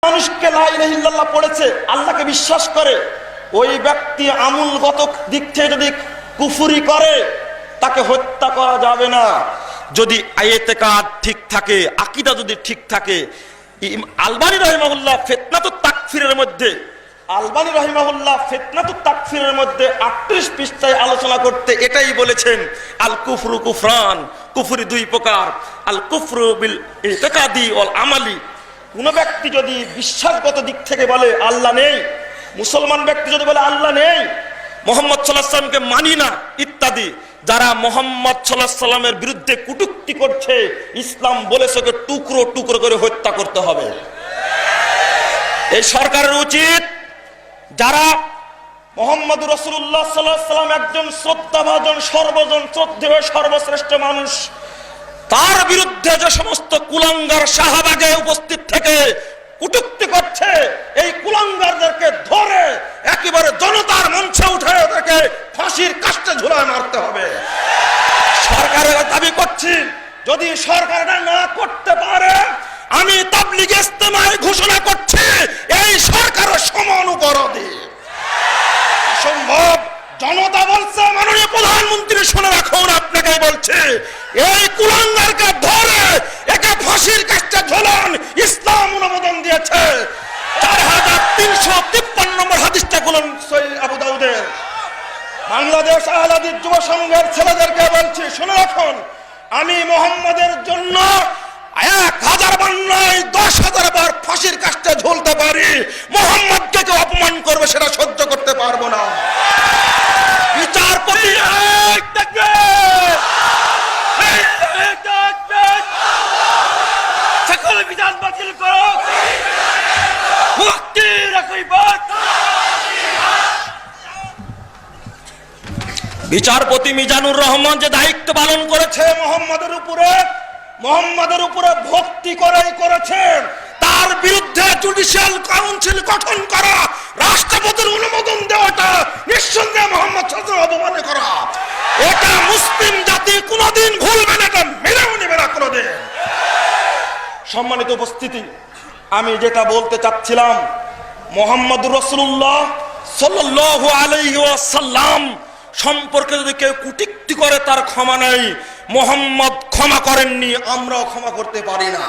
মানুষকে লা ইলাহা ইল্লাল্লাহ পড়েছে, আল্লাহকে বিশ্বাস করে, ওই ব্যক্তি আমূলগত দিক থেকে যদি কুফরি করে তাকে হত্যা করা যাবে না, যদি ইতিকাদ ঠিক থাকে, আকীদা যদি ঠিক থাকে। আলবানী রাহিমাহুল্লাহ ফিতনাতুত তাকফিরের মধ্যে 38 পৃষ্ঠায় আলোচনা করতে এটাই বলেছেন, আল কুফরু কুফরান, কুফরি দুই প্রকার, আল কুফরু বিল ইতিকাদি ওয়াল আমালি। কোন ব্যক্তি যদি বিশ্বাসগত দিক থেকে বলে আল্লাহ নেই, মুসলমান ব্যক্তি যদি বলে আল্লাহ নেই, মুহাম্মদ সাল্লাল্লাহু আলাইহি ওয়াসাল্লামকে মানি না ইত্যাদি, যারা মুহাম্মদ সাল্লাল্লাহু আলাইহি ওয়াসাল্লামের বিরুদ্ধে কটূক্তি করছে, ইসলাম বলেছে ওকে টুকরো টুকরো করে হত্যা করতে হবে। এই সরকারের উচিত, যারা মুহাম্মদ রাসূলুল্লাহ সাল্লাল্লাহু আলাইহি ওয়াসাল্লাম একজন শ্রদ্ধাভাজন, সর্বজন শ্রদ্ধেয় সর্বশ্রেষ্ঠ মানুষ, তার বিরুদ্ধে যে সমস্ত কুলাঙ্গার শাহবাগে উপস্থিত থেকে কটূক্তি করছে, এই কুলাঙ্গারদেরকে ধরে একেবারে জনতার মঞ্চে উঠে ওদেরকে ফাঁসির কাস্টে ঝুলায় মারতে হবে। সরকারের দাবি করছি, যদি সরকার এটা না করতে পারে, আমি তাবলীগ ইজতেমায় ঘোষণা করছি এই সরকারের সমান অপরাধী। সম্ভব জনতা বলছে, মাননীয় প্রধানমন্ত্রী শুনে রাখুন, আপনাকে বলছে, এই কুলাঙ্গারকে ধরে একে ফাঁসির কাস্টে ঝোলান, ইসলাম অনুমোদন দিয়েছে। 4353 নম্বর হাদিসটা বলুন সহিহ আবু দাউদের। বাংলাদেশ আহলে হাদিস যুব সংঘের ছেলেদেরকে বলছি, শুনে রাখুন, আমি মুহাম্মাদের জন্য 1000 বার নয় 10,000 বার ফাঁসির কাস্টে ঝুলতে পারি, মুহাম্মদকে কেউ অপমান করবে সেটা সহ্য করতে পারবো না। বিচারপতি সকল বিধান বাতিল করো, মুক্তির একই বাত। বিচারপতি মিজানুর রহমান যে দায়িত্ব পালন করেছে মুহাম্মাদের উপরে ভক্তি করেই করেছেন, তার বিরুদ্ধে জুডিশিয়াল কাউন্সিল গঠন করা, রাষ্ট্রপতির অনুমোদন দেওয়াটা নিঃসন্দেহে মুহাম্মদ সাল্লাল্লাহু আলাইহি ওয়াসাল্লাম অপমান করা। এটা মুসলিম জাতি কোনোদিন ভুলবে না, এটা মেনেও নেবে না কোনোদিন। সম্মানিত উপস্থিতি, আমি যেটা বলতে চাচ্ছিলাম, মুহাম্মদুর রাসূলুল্লাহ সাল্লাল্লাহু আলাইহি ওয়াসাল্লাম সম্পর্কে যদি কেউ কটূক্তি করে তার ক্ষমা নাই। মুহাম্মদ ক্ষমা করেননি, আমরাও ক্ষমা করতে পারি না।